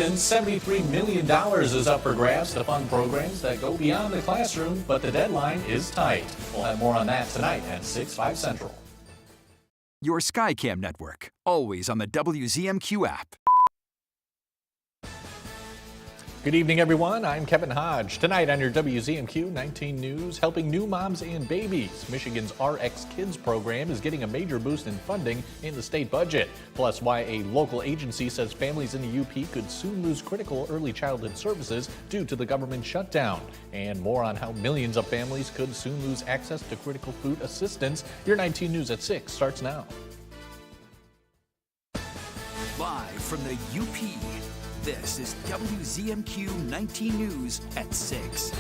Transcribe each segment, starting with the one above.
$73 million is up for grabs to fund programs that go beyond the classroom, but the deadline is tight. We'll have more on that tonight at 6/5 Central. Your Skycam network, always on the WZMQ app. Good evening, everyone. I'm Kevin Hodge. Tonight on your WZMQ 19 News, helping new moms and babies. Michigan's RX Kids program is getting a major boost in funding in the state budget. Plus, why a local agency says families in the UP could soon lose critical early childhood services due to the government shutdown. And more on how millions of families could soon lose access to critical food assistance. Your 19 News at 6 starts now. Live from the UP, this is WZMQ 19 News at 6.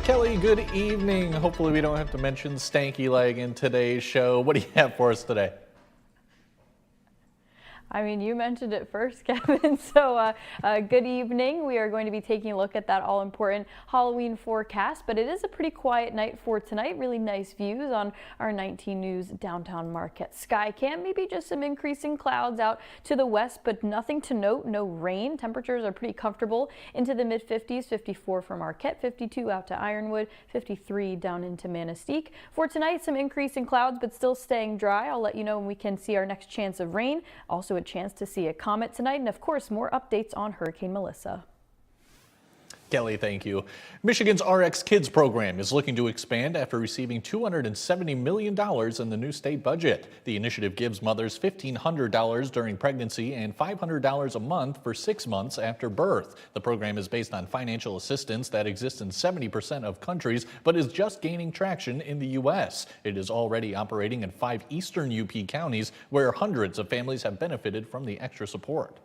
Kelly, good evening. Hopefully we don't have to mention stanky leg in today's show. What do you have for us today? I mean, you mentioned it first, Kevin. So good evening. We are going to be taking a look at that all-important Halloween forecast, but it is a pretty quiet night for tonight. Really nice views on our 19 News downtown Marquette Skycam. Maybe just some increasing clouds out to the west, but nothing to note. No rain. Temperatures are pretty comfortable into the mid-50s. 54 for Marquette, 52 out to Ironwood, 53 down into Manistee. For tonight, some increasing clouds, but still staying dry. I'll let you know when we can see our next chance of rain. Also a chance to see a comet tonight, and of course more updates on Hurricane Melissa. Kelly, thank you. Michigan's RX Kids program is looking to expand after receiving $270 million in the new state budget. The initiative gives mothers $1,500 during pregnancy and $500 a month for 6 months after birth. The program is based on financial assistance that exists in 70% of countries, but is just gaining traction in the U.S. It is already operating in 5 eastern UP counties where hundreds of families have benefited from the extra support.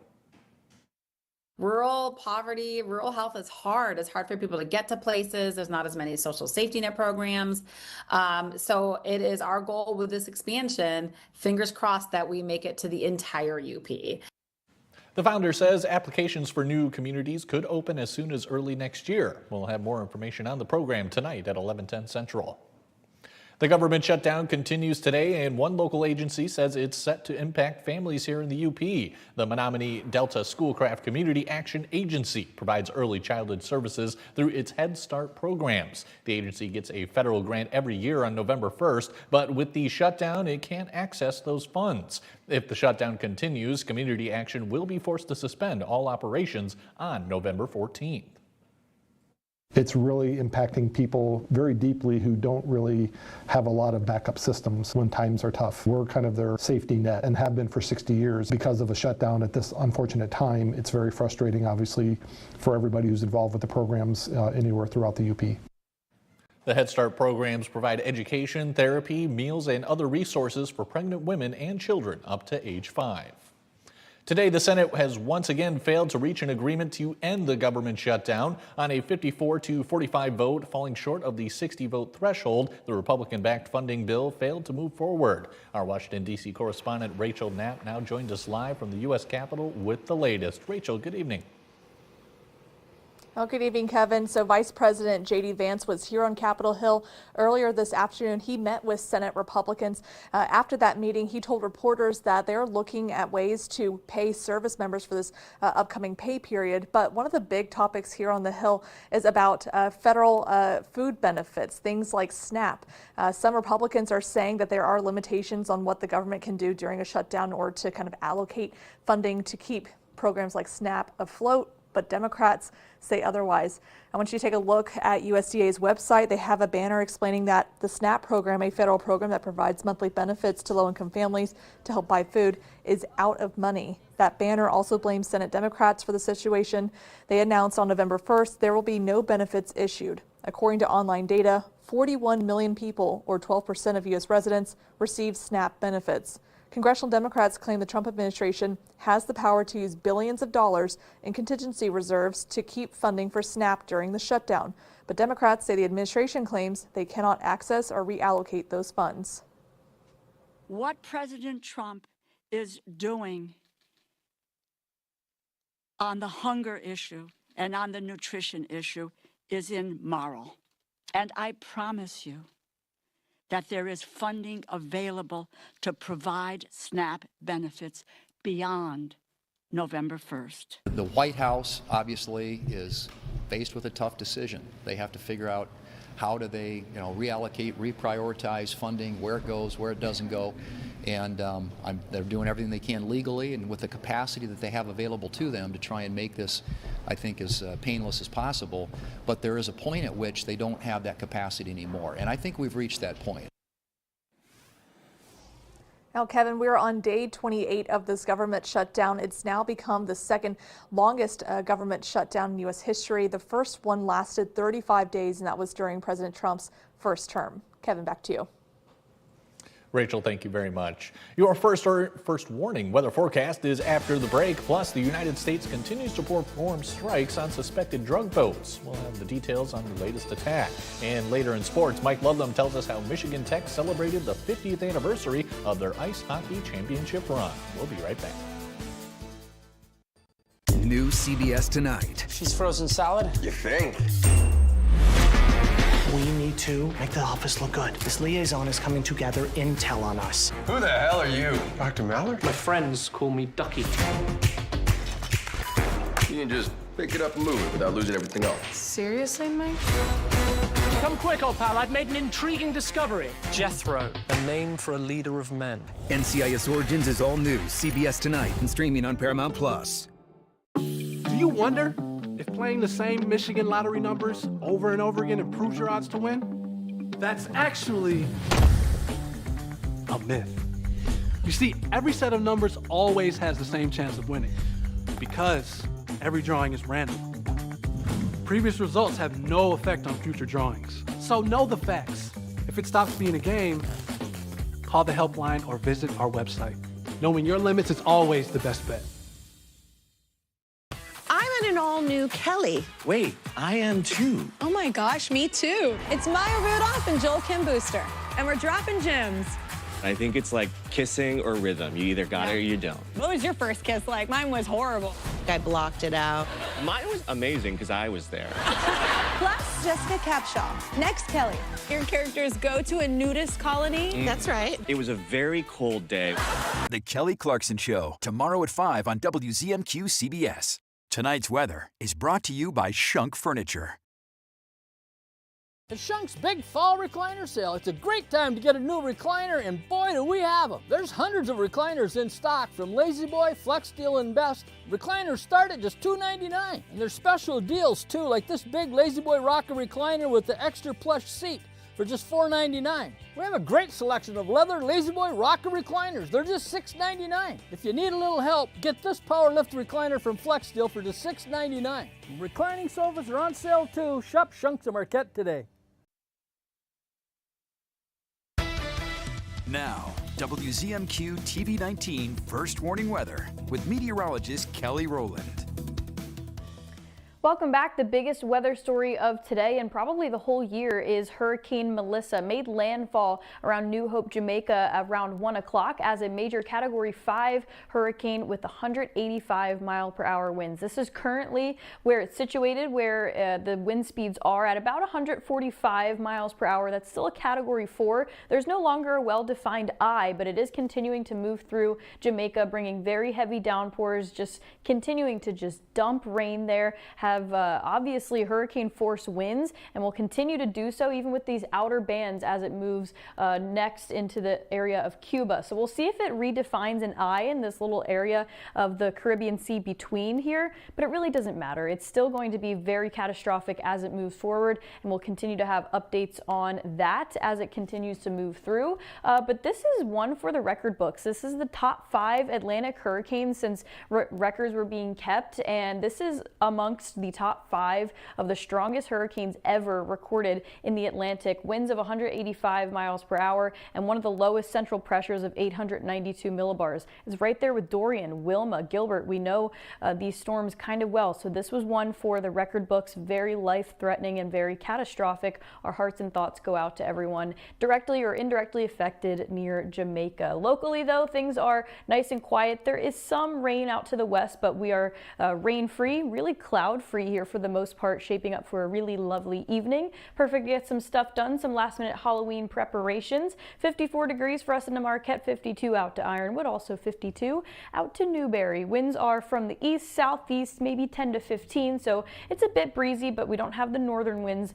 Rural poverty, rural health is hard. It's hard for people to get to places. There's not as many social safety net programs. So it is our goal with this expansion, fingers crossed, that we make it to the entire UP. The founder says applications for new communities could open as soon as early next year. We'll have more information on the program tonight at 11:10 Central. The government shutdown continues today, and one local agency says it's set to impact families here in the UP. The Menominee Delta Schoolcraft Community Action Agency provides early childhood services through its Head Start programs. The agency gets a federal grant every year on November 1st, but with the shutdown, it can't access those funds. If the shutdown continues, Community Action will be forced to suspend all operations on November 14th. It's really impacting people very deeply who don't really have a lot of backup systems when times are tough. We're kind of their safety net and have been for 60 years. Because of a shutdown at this unfortunate time, it's very frustrating, obviously, for everybody who's involved with the programs anywhere throughout the UP. The Head Start programs provide education, therapy, meals, and other resources for pregnant women and children up to age 5. Today, the Senate has once again failed to reach an agreement to end the government shutdown. On a 54-45 vote, falling short of the 60-vote threshold, the Republican-backed funding bill failed to move forward. Our Washington, D.C. correspondent Rachel Knapp now joins us live from the U.S. Capitol with the latest. Rachel, good evening. Well, good evening, Kevin. So Vice President J.D. Vance was here on Capitol Hill earlier this afternoon. He met with Senate Republicans. After that meeting, he told reporters that they're looking at ways to pay service members for this upcoming pay period. But one of the big topics here on the Hill is about federal food benefits, things like SNAP. Some Republicans are saying that there are limitations on what the government can do during a shutdown in order to kind of allocate funding to keep programs like SNAP afloat, but Democrats say otherwise. I want you to take a look at USDA's website. They have a banner explaining that the SNAP program, a federal program that provides monthly benefits to low-income families to help buy food, is out of money. That banner also blames Senate Democrats for the situation. They announced on November 1st there will be no benefits issued. According to online data, 41 million people, or 12% of U.S. residents, receive SNAP benefits. Congressional Democrats claim the Trump administration has the power to use billions of dollars in contingency reserves to keep funding for SNAP during the shutdown. But Democrats say the administration claims they cannot access or reallocate those funds. What President Trump is doing on the hunger issue and on the nutrition issue is immoral. And I promise you that there is funding available to provide SNAP benefits beyond November 1st. The White House obviously is faced with a tough decision. They have to figure out how do they, reallocate, reprioritize funding, where it goes, where it doesn't go, and they're doing everything they can legally and with the capacity that they have available to them to try and make this, I think, as painless as possible. But there is a point at which they don't have that capacity anymore, and I think we've reached that point. Now, Kevin, we're on day 28 of this government shutdown. It's now become the second longest government shutdown in U.S. history. The first one lasted 35 days, and that was during President Trump's first term. Kevin, back to you. Rachel, thank you very much. Your first warning weather forecast is after the break. Plus, the United States continues to perform strikes on suspected drug boats. We'll have the details on the latest attack. And later in sports, Mike Ludlam tells us how Michigan Tech celebrated the 50th anniversary of their ice hockey championship run. We'll be right back. New CBS Tonight. She's frozen solid. You think? We need to make the office look good. This liaison is coming to gather intel on us. Who the hell are you? Dr. Mallard? My friends call me Ducky. You can just pick it up and move it without losing everything else. Seriously, Mike? Come quick, old pal. I've made an intriguing discovery. Jethro, a name for a leader of men. NCIS Origins is all new. CBS Tonight and streaming on Paramount Plus. Do you wonder if playing the same Michigan lottery numbers over and over again improves your odds to win? That's actually a myth. You see, every set of numbers always has the same chance of winning because every drawing is random. Previous results have no effect on future drawings. So know the facts. If it stops being a game, call the helpline or visit our website. Knowing your limits is always the best bet. I'm in an all-new Kelly. Wait, I am too. Oh my gosh, me too. It's Maya Rudolph and Joel Kim Booster, and we're dropping gems. I think it's like kissing or rhythm. You either got it or you don't. What was your first kiss like? Mine was horrible. I blocked it out. Mine was amazing because I was there. Plus, Jessica Capshaw. Next, Kelly. Your characters go to a nudist colony. That's right. It was a very cold day. The Kelly Clarkson Show, tomorrow at 5 on WZMQ CBS. Tonight's weather is brought to you by Shunk Furniture. At Shunk's Big Fall Recliner Sale, it's a great time to get a new recliner, and boy do we have them. There's hundreds of recliners in stock from La-Z-Boy, Flex Steel, and Best. Recliners start at just $2.99, and there's special deals too, like this big La-Z-Boy rocker recliner with the extra plush seat for just $4.99. We have a great selection of leather La-Z-Boy rocker recliners. They're just $6.99. If you need a little help, get this power lift recliner from Flex Steel for just $6.99. Reclining sofas are on sale too. Shop Shunk's of Marquette today. Now, WZMQ TV19 First Warning Weather with meteorologist Kelly Rowland. Welcome back. The biggest weather story of today and probably the whole year is Hurricane Melissa. Made landfall around New Hope, Jamaica around 1 o'clock as a major Category 5 hurricane with 185-mile-per-hour winds. This is currently where it's situated, where the wind speeds are at about 145 miles per hour. That's still a Category 4. There's no longer a well-defined eye, but it is continuing to move through Jamaica, bringing very heavy downpours, just continuing to just dump rain there. Have obviously hurricane force winds and will continue to do so even with these outer bands as it moves next into the area of Cuba. So we'll see if it redefines an eye in this little area of the Caribbean Sea between here, but it really doesn't matter. It's still going to be very catastrophic as it moves forward, and we'll continue to have updates on that as it continues to move through. But this is one for the record books. This is the top 5 Atlantic hurricanes since records were being kept, and this is amongst the top 5 of the strongest hurricanes ever recorded in the Atlantic. Winds of 185 miles per hour and one of the lowest central pressures of 892 millibars. It's right there with Dorian, Wilma, Gilbert. We know these storms kind of well, so this was one for the record books. Very life-threatening and very catastrophic. Our hearts and thoughts go out to everyone directly or indirectly affected near Jamaica. Locally, though, things are nice and quiet. There is some rain out to the west, but we are rain-free, really cloud-free free here for the most part, shaping up for a really lovely evening. Perfect to get some stuff done, some last minute Halloween preparations. 54 degrees for us in Marquette, 52 out to Ironwood, also 52 out to Newberry. Winds are from the east, southeast, maybe 10 to 15, so it's a bit breezy, but we don't have the northern winds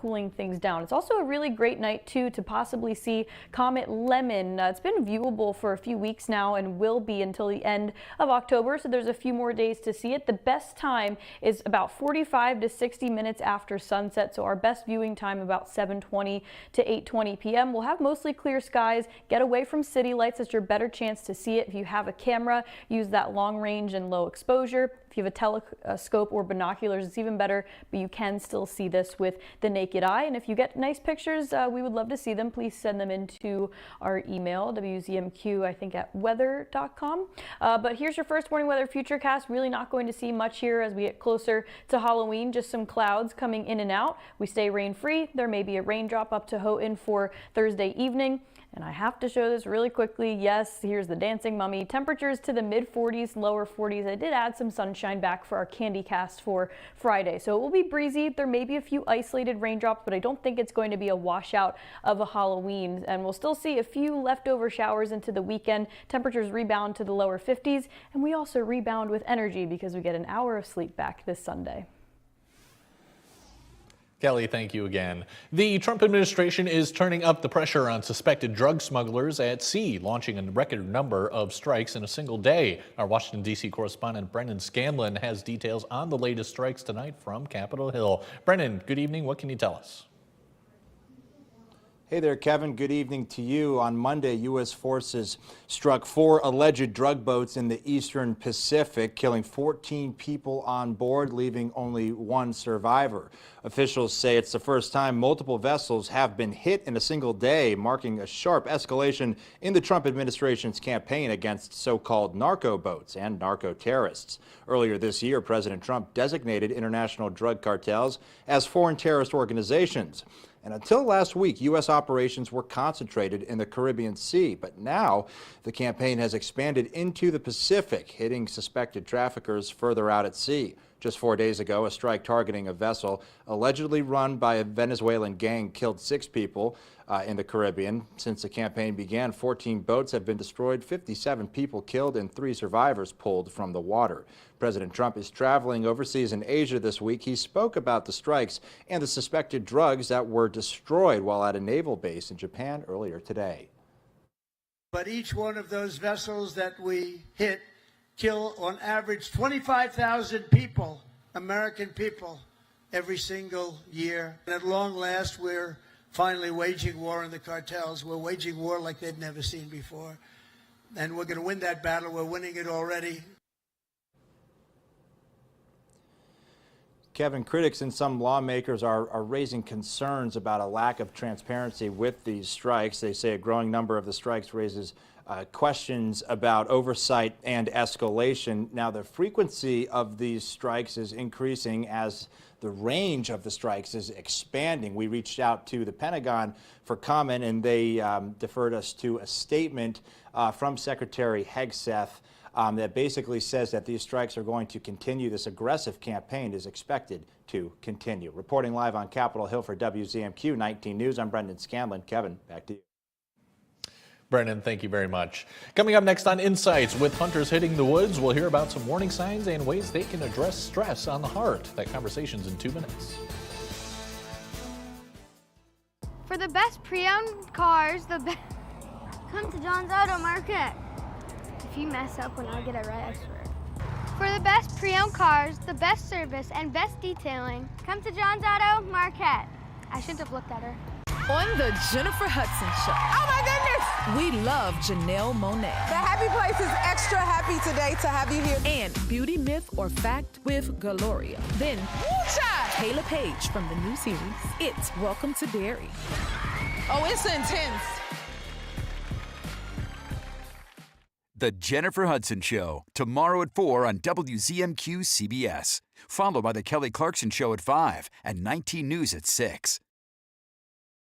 cooling things down. It's also a really great night too to possibly see Comet Lemon. It's been viewable for a few weeks now and will be until the end of October, so there's a few more days to see it. The best time is about 45 to 60 minutes after sunset, so our best viewing time about 7:20 to 8:20 p.m. We'll have mostly clear skies. Get away from city lights. It's your better chance to see it. If you have a camera, use that long range and low exposure. If you have a telescope or binoculars, it's even better, but you can still see this with the naked eye. And if you get nice pictures, we would love to see them. Please send them into our email, WZMQ, I think at weather.com. But here's your first morning weather futurecast. Really not going to see much here as we get closer to Halloween. Just some clouds coming in and out. We stay rain free. There may be a raindrop up to Houghton for Thursday evening. And I have to show this really quickly. Yes, here's the dancing mummy. Temperatures to the mid 40s, lower 40s. I did add some sunshine back for our candy cast for Friday. So it will be breezy. There may be a few isolated raindrops, but I don't think it's going to be a washout of a Halloween. And we'll still see a few leftover showers into the weekend. Temperatures rebound to the lower 50s. And we also rebound with energy because we get an hour of sleep back this Sunday. Kelly, thank you again. The Trump administration is turning up the pressure on suspected drug smugglers at sea, launching a record number of strikes in a single day. Our Washington, D.C. correspondent Brendan Scanlon has details on the latest strikes tonight from Capitol Hill. Brendan, good evening. What can you tell us? Hey there, Kevin. Good evening to you. On Monday, U.S. forces struck 4 alleged drug boats in the eastern Pacific, killing 14 people on board, leaving only 1 survivor. Officials say it's the first time multiple vessels have been hit in a single day, marking a sharp escalation in the Trump administration's campaign against so-called narco boats and narco terrorists. Earlier this year, President Trump designated international drug cartels as foreign terrorist organizations. And until last week, U.S. operations were concentrated in the Caribbean Sea. But now the campaign has expanded into the Pacific, hitting suspected traffickers further out at sea. Just 4 days ago, a strike targeting a vessel allegedly run by a Venezuelan gang killed 6 people in the Caribbean. Since the campaign began, 14 boats have been destroyed, 57 people killed, and 3 survivors pulled from the water. President Trump is traveling overseas in Asia this week. He spoke about the strikes and the suspected drugs that were destroyed while at a naval base in Japan earlier today. But each one of those vessels that we hit kill on average 25,000 people, American people, every single year. And at long last, we're finally waging war on the cartels. We're waging war like they've never seen before. And we're going to win that battle. We're winning it already. Kevin, critics and some lawmakers are raising concerns about a lack of transparency with these strikes. They say a growing number of the strikes raises questions about oversight and escalation. Now, the frequency of these strikes is increasing as the range of the strikes is expanding. We reached out to the Pentagon for comment, and they deferred us to a statement from Secretary Hegseth that basically says that these strikes are going to continue. This aggressive campaign is expected to continue. Reporting live on Capitol Hill for WZMQ 19 News, I'm Brendan Scanlon. Kevin, back to you. Brendan, thank you very much. Coming up next on Insights, with hunters hitting the woods, we'll hear about some warning signs and ways they can address stress on the heart. That conversation's in 2 minutes. For the best pre-owned cars, come to John's Auto Market. If you mess up when I get it right, I swear. For the best pre-owned cars, the best service, and best detailing, come to John's Auto Market. I shouldn't have looked at her. On the Jennifer Hudson Show. Oh my goodness! We love Janelle Monáe. The happy place is extra happy today to have you here. And Beauty Myth or Fact with Gloria. Then Kayla Page from the new series, It's Welcome to Derry. Oh, it's intense. The Jennifer Hudson Show, tomorrow at 4 on WZMQ CBS. Followed by The Kelly Clarkson Show at 5 and 19 News at 6.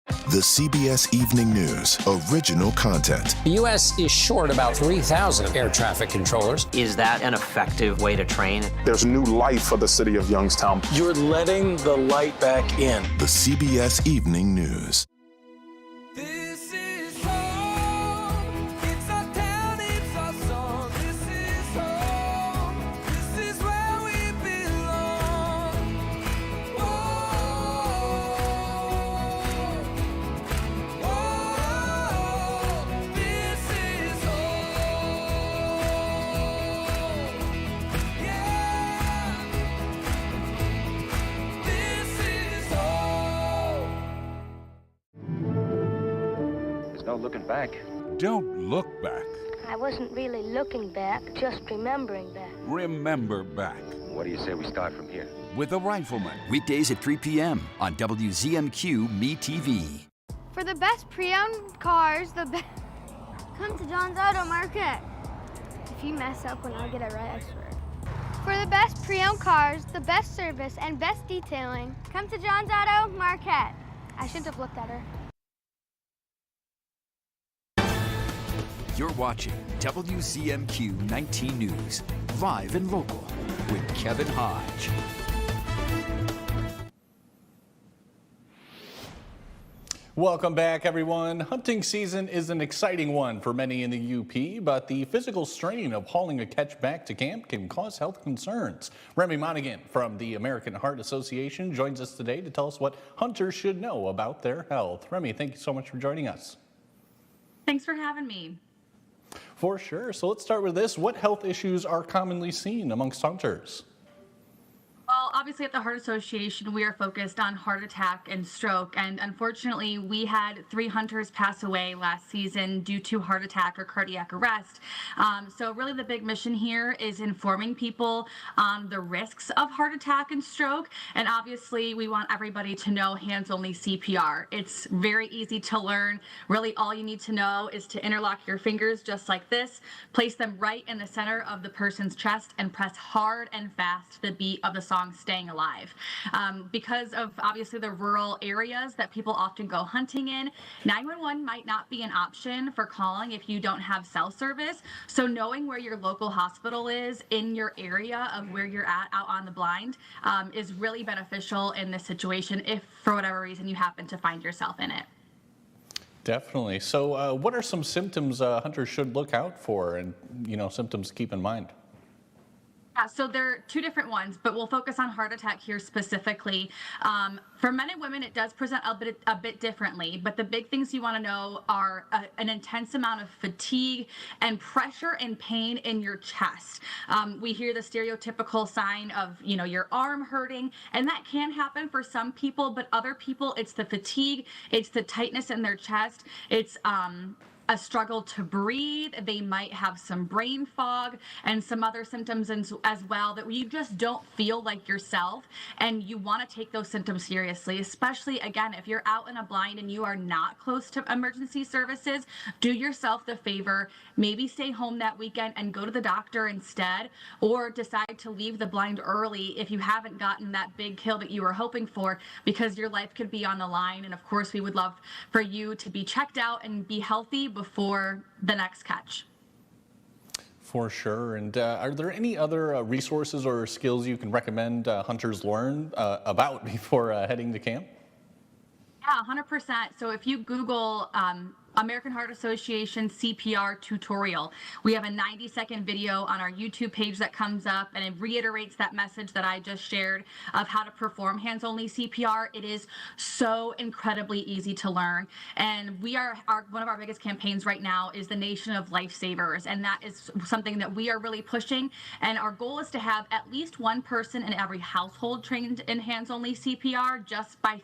The CBS Evening News original content. The U.S. is short about 3,000 air traffic controllers. Is that an effective way to train? There's new life for the city of Youngstown. You're letting the light back in. The CBS Evening News. No looking back. Don't look back. I wasn't really looking back, just remembering back. Remember back. What do you say we start from here? With a Rifleman. Weekdays at 3 p.m. on WZMQ Me TV. For the best pre-owned cars, come to John's Auto Market. If you mess up when I get it right, I swear. For the best pre-owned cars, the best service, and best detailing, come to John's Auto Market. I shouldn't have looked at her. You're watching WZMQ 19 News, live and local, with Kevin Hodge. Welcome back, everyone. Hunting season is an exciting one for many in the UP, but the physical strain of hauling a catch back to camp can cause health concerns. Remy Monaghan from the American Heart Association joins us today to tell us what hunters should know about their health. Remy, thank you so much for joining us. Thanks for having me. For sure. So let's start with this. What health issues are commonly seen amongst hunters? Well, obviously at the Heart Association, we are focused on heart attack and stroke. And unfortunately, we had 3 hunters pass away last season due to heart attack or cardiac arrest. So really the big mission here is informing people on the risks of heart attack and stroke. And obviously, we want everybody to know hands-only CPR. It's very easy to learn. Really, all you need to know is to interlock your fingers just like this, place them right in the center of the person's chest, and press hard and fast to the beat of the song Staying Alive. Because of obviously the rural areas that people often go hunting in, 911 might not be an option for calling if you don't have cell service. So knowing where your local hospital is in your area of where you're at out on the blind is really beneficial in this situation if for whatever reason you happen to find yourself in it. Definitely. So what are some symptoms hunters should look out for and, symptoms to keep in mind? So there are 2 different ones, but we'll focus on heart attack here specifically. For men and women, it does present a bit differently, but the big things you want to know are an intense amount of fatigue and pressure and pain in your chest. We hear the stereotypical sign of, your arm hurting, and that can happen for some people, but other people, it's the fatigue, it's the tightness in their chest, it's a struggle to breathe. They might have some brain fog and some other symptoms as well that you just don't feel like yourself, and you want to take those symptoms seriously, especially again if you're out in a blind and you are not close to emergency services. Do yourself the favor, maybe stay home that weekend and go to the doctor instead, or decide to leave the blind early if you haven't gotten that big kill that you were hoping for, because your life could be on the line. And of course we would love for you to be checked out and be healthy before the next catch. For sure. And are there any other resources or skills you can recommend hunters learn about before heading to camp? Yeah, 100%. So if you Google American Heart Association CPR tutorial, we have a 90-second video on our YouTube page that comes up, and it reiterates that message that I just shared of how to perform hands-only CPR. It is so incredibly easy to learn, and we are one of our biggest campaigns right now is the Nation of Lifesavers, and that is something that we are really pushing. And our goal is to have at least one person in every household trained in hands-only CPR just by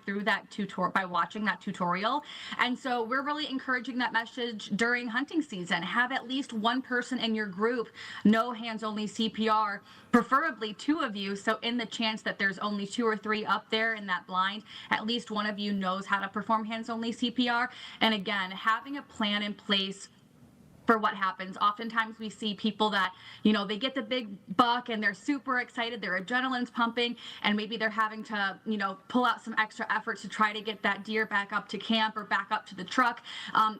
watching that tutorial. And so we're really encouraging that message during hunting season. Have at least one person in your group know hands-only CPR, preferably 2 of you. So in the chance that there's only 2 or 3 up there in that blind, at least one of you knows how to perform hands-only CPR. And again, having a plan in place for what happens. Oftentimes we see people that, you know, they get the big buck and they're super excited, their adrenaline's pumping, and maybe they're having to, you know, pull out some extra efforts to try to get that deer back up to camp or back up to the truck.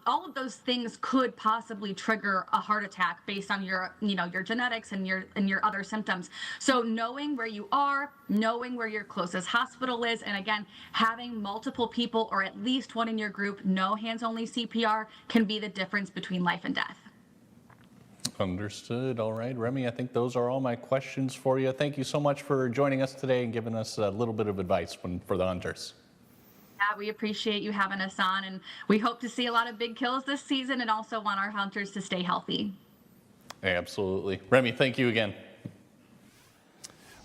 All of those things could possibly trigger a heart attack based on your, you know, your genetics and your other symptoms. So knowing where you are, knowing where your closest hospital is, and again, having multiple people or at least one in your group know hands-only CPR can be the difference between life and death. Understood. All right, Remy, I think those are all my questions for you. Thank you so much for joining us today and giving us a little bit of advice for the hunters. Yeah, we appreciate you having us on, and we hope to see a lot of big kills this season and also want our hunters to stay healthy. Absolutely. Remy, thank you again.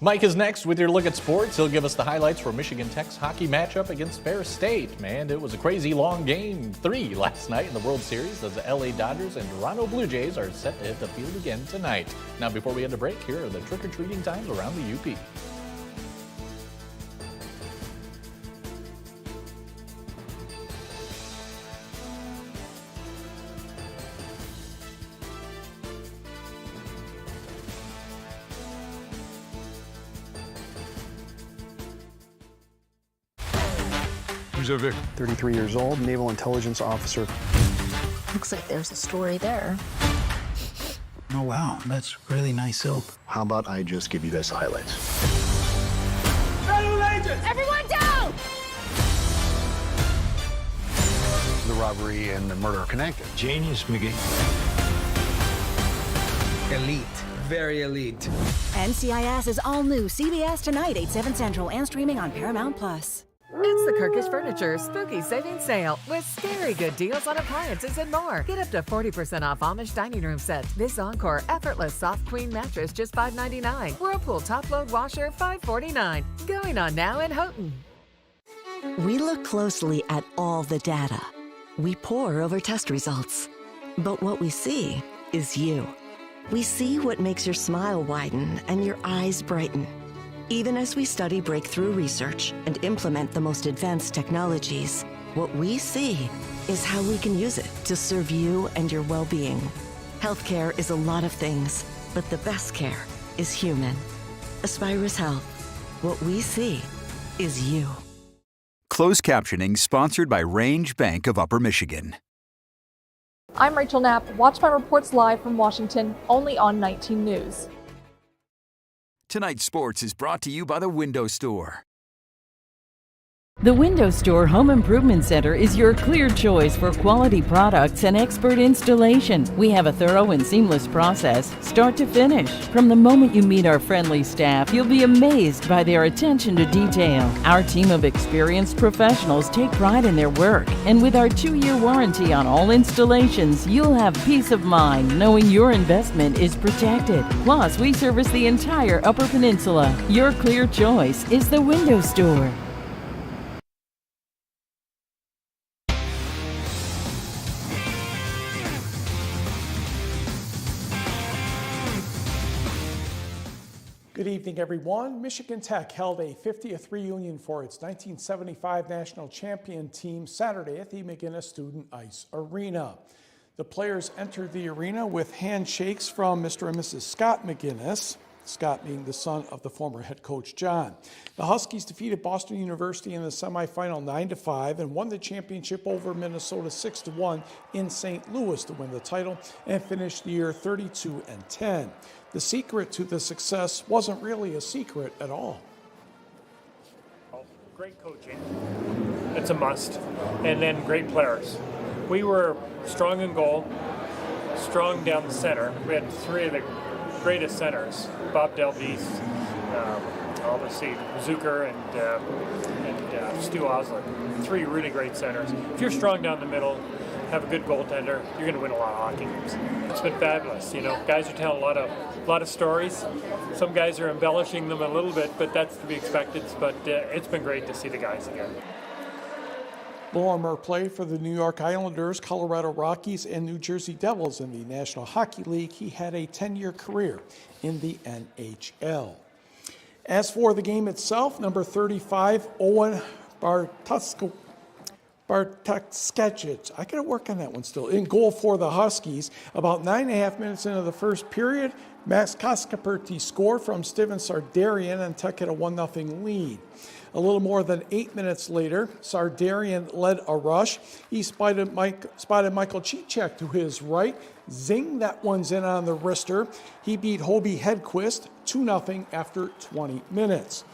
Mike is next with your look at sports. He'll give us the highlights for Michigan Tech's hockey matchup against Bear State. Man, it was a crazy long game 3 last night in the World Series as the LA Dodgers and Toronto Blue Jays are set to hit the field again tonight. Now, before we head to break, here are the trick-or-treating times around the UP. Who's our victim? 33 years old, naval intelligence officer. Looks like there's a story there. Oh, wow. That's really nice silk. How about I just give you guys the highlights? Federal agents! Everyone down! The robbery and the murder are connected. Genius, McGee. Elite. Very elite. NCIS's all-new CBS Tonight, 8/7 Central, and streaming on Paramount+. It's the Kirkish Furniture Spooky Savings Sale with scary good deals on appliances and more. Get up to 40% off Amish dining room sets. This Encore Effortless Soft Queen Mattress, just $5.99. Whirlpool Top Load Washer, $5.49. Going on now in Houghton. We look closely at all the data. We pore over test results. But what we see is you. We see what makes your smile widen and your eyes brighten. Even as we study breakthrough research and implement the most advanced technologies, what we see is how we can use it to serve you and your well-being. Healthcare is a lot of things, but the best care is human. Aspirus Health. What we see is you. Closed captioning sponsored by Range Bank of Upper Michigan. I'm Rachel Knapp. Watch my reports live from Washington, only on 19 News. Tonight's sports is brought to you by the Window Store. The Window Store Home Improvement Center is your clear choice for quality products and expert installation. We have a thorough and seamless process, start to finish. From the moment you meet our friendly staff, you'll be amazed by their attention to detail. Our team of experienced professionals take pride in their work, and with our 2-year warranty on all installations, you'll have peace of mind knowing your investment is protected. Plus, we service the entire Upper Peninsula. Your clear choice is the Window Store. Good evening, everyone. Michigan Tech held a 50th reunion for its 1975 national champion team Saturday at the McGinnis Student Ice Arena. The players entered the arena with handshakes from Mr. and Mrs. Scott McGinnis, Scott being the son of the former head coach John. The Huskies defeated Boston University in the semifinal 9-5 and won the championship over Minnesota 6-1 in St. Louis to win the title and finished the year 32-10. The secret to the success wasn't really a secret at all. Great coaching, it's a must, and then great players. We were strong in goal, strong down the center. We had 3 of the greatest centers, Bob Delvise, let's see, Zucker and Stu Osler. 3 really great centers. If you're strong down the middle, have a good goaltender, you're going to win a lot of hockey games. It's been fabulous. You know, guys are telling a lot of stories. Some guys are embellishing them a little bit, but that's to be expected. But it's been great to see the guys again. Lorimer played for the New York Islanders, Colorado Rockies, and New Jersey Devils in the National Hockey League. He had a 10-year career in the NHL. As for the game itself, number 35, Owen Bartek-Skecic. I got to work on that one still. In goal for the Huskies. About 9.5 minutes into the first period, Max Kaskaperti scored from Steven Sardarian, and Tech had a 1-0 lead. A little more than 8 minutes later, Sardarian led a rush. He spotted Michael Cicek to his right. Zing, that one's in on the wrister. He beat Hobie Hedquist 2-0 after 20 minutes.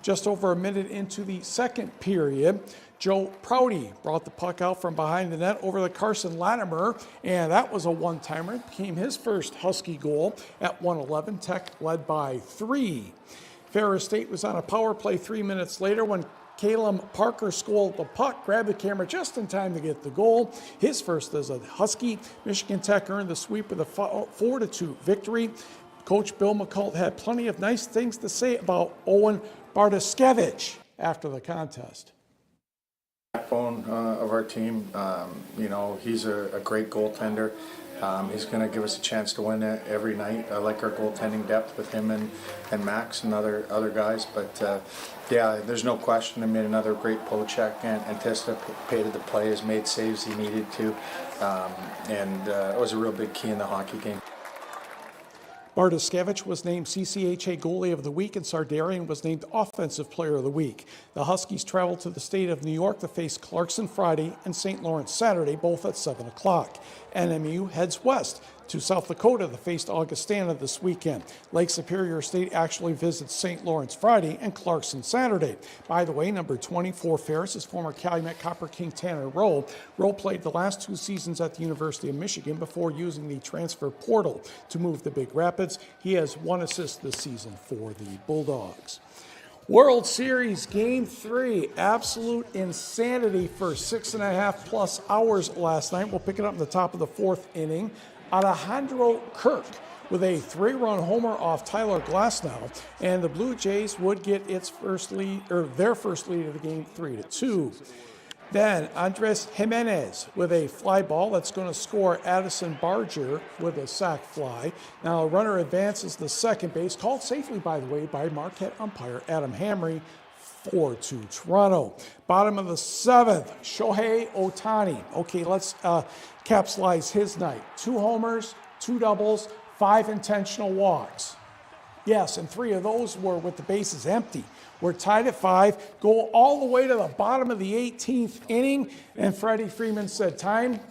Just over a minute into the second period, Joe Prouty brought the puck out from behind the net over to Carson Latimer, and that was a one-timer. It became his first Husky goal at 1:11. Tech led by 3. Ferris State was on a power play 3 minutes later when Caleb Parker scored the puck, grabbed the camera just in time to get the goal. His first as a Husky. Michigan Tech earned the sweep with a 4-2 victory. Coach Bill McCult had plenty of nice things to say about Owen Bartoszewicz after the contest. Backbone of our team. He's a great goaltender. He's going to give us a chance to win it every night. I like our goaltending depth with him and Max and other guys. But there's no question. I made another great pocheck and anticipated the plays, made saves he needed to, and it was a real big key in the hockey game. Bartoszewicz was named CCHA Goalie of the Week, and Sardarian was named Offensive Player of the Week. The Huskies travel to the state of New York to face Clarkson Friday and St. Lawrence Saturday, both at 7 o'clock. NMU heads west to South Dakota to face Augustana this weekend. Lake Superior State actually visits St. Lawrence Friday and Clarkson Saturday. By the way, number 24 Ferris is former Calumet Copper King Tanner Rowe. Rowe played the last 2 seasons at the University of Michigan before using the transfer portal to move to Big Rapids. He has 1 assist this season for the Bulldogs. World Series Game 3, absolute insanity for 6.5+ hours last night. We'll pick it up in the top of the 4th inning. Alejandro Kirk with a 3-run homer off Tyler Glasnow, and the Blue Jays would get their first lead of the game 3-2. Then Andres Jimenez with a fly ball that's going to score Addison Barger with a sac fly. Now a runner advances to second base, called safely, by the way, by Marquette umpire Adam Hamry. 4-2 Toronto. Bottom of the 7th, Shohei Ohtani. Okay, let's capsulize his night. 2 homers, 2 doubles, 5 intentional walks. Yes, and 3 of those were with the bases empty. We're tied at 5, go all the way to the bottom of the 18th inning, and Freddie Freeman said,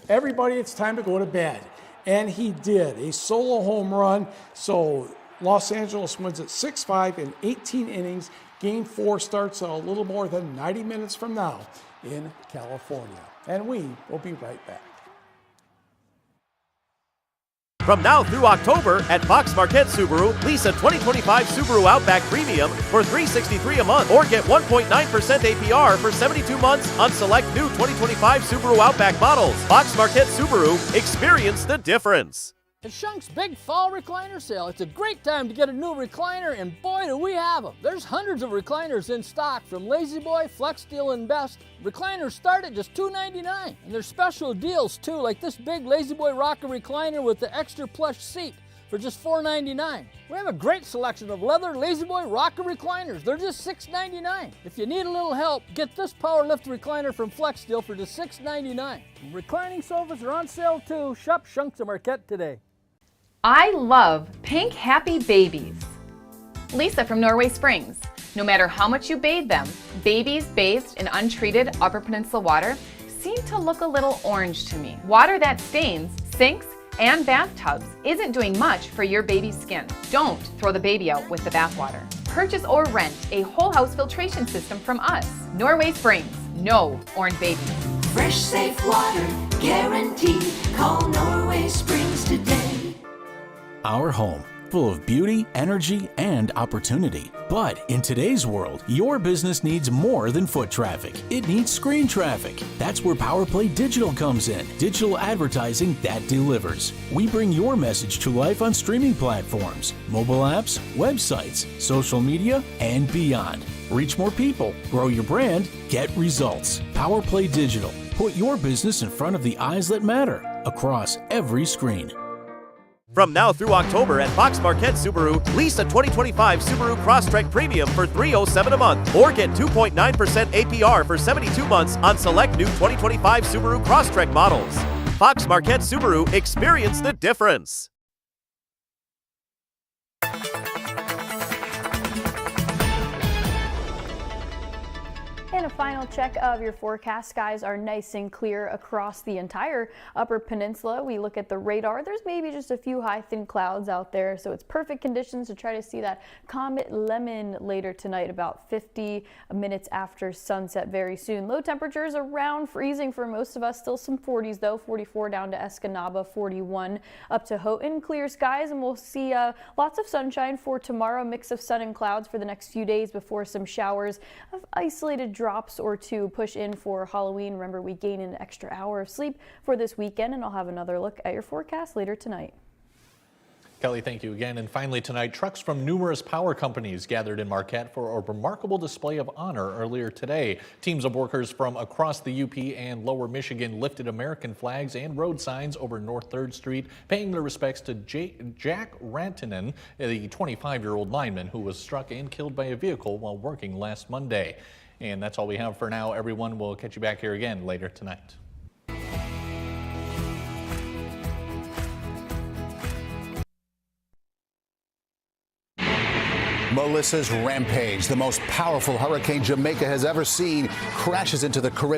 everybody, it's time to go to bed. And he did, a solo home run. So Los Angeles wins at 6-5 in 18 innings. Game 4 starts in a little more than 90 minutes from now in California. And we will be right back. From now through October at Fox Marquette Subaru, lease a 2025 Subaru Outback Premium for $363 a month, or get 1.9% APR for 72 months on select new 2025 Subaru Outback models. Fox Marquette Subaru, experience the difference. At Shunk's Big Fall Recliner Sale, it's a great time to get a new recliner, and boy do we have them. There's hundreds of recliners in stock from La-Z-Boy, Flex Steel, and Best. Recliners start at just $2.99, and there's special deals too, like this big La-Z-Boy Rocker recliner with the extra plush seat for just $4.99. We have a great selection of leather La-Z-Boy Rocker recliners. They're just $6.99. If you need a little help, get this power lift recliner from Flex Steel for just $6.99. Reclining sofas are on sale too. Shop Shunk's of Marquette today. I love pink happy babies. Lisa from Norway Springs. No matter how much you bathe them, babies bathed in untreated Upper Peninsula water seem to look a little orange to me. Water that stains sinks and bathtubs isn't doing much for your baby's skin. Don't throw the baby out with the bathwater. Purchase or rent a whole house filtration system from us. Norway Springs, no orange babies. Fresh, safe water, guaranteed. Call Norway Springs today. Our home, full of beauty, energy, and opportunity. But in today's world, your business needs more than foot traffic. It needs screen traffic. That's where PowerPlay Digital comes in. Digital advertising that delivers. We bring your message to life on streaming platforms, mobile apps, websites, social media, and beyond. Reach more people, grow your brand, get results. PowerPlay Digital. Put your business in front of the eyes that matter across every screen. From now through October at Fox Marquette Subaru, lease a 2025 Subaru Crosstrek Premium for $307 a month, or get 2.9% APR for 72 months on select new 2025 Subaru Crosstrek models. Fox Marquette Subaru, experience the difference. And a final check of your forecast. Skies are nice and clear across the entire Upper Peninsula. We look at the radar. There's maybe just a few high thin clouds out there, so it's perfect conditions to try to see that Comet Lemon later tonight, about 50 minutes after sunset very soon. Low temperatures around freezing for most of us. Still some 40s though, 44 down to Escanaba, 41 up to Houghton. Clear skies, and we'll see lots of sunshine for tomorrow. Mix of sun and clouds for the next few days before some showers of isolated drops or two push in for Halloween. Remember, we gain an extra hour of sleep for this weekend, and I'll have another look at your forecast later tonight. Kelly, thank you again. And finally tonight, trucks from numerous power companies gathered in Marquette for a remarkable display of honor earlier today. Teams of workers from across the UP and Lower Michigan lifted American flags and road signs over North 3rd Street, paying their respects to Jack Rantanen, the 25-year-old lineman who was struck and killed by a vehicle while working last Monday. And that's all we have for now, everyone. We'll catch you back here again later tonight. Melissa's rampage, the most powerful hurricane Jamaica has ever seen, crashes into the Caribbean.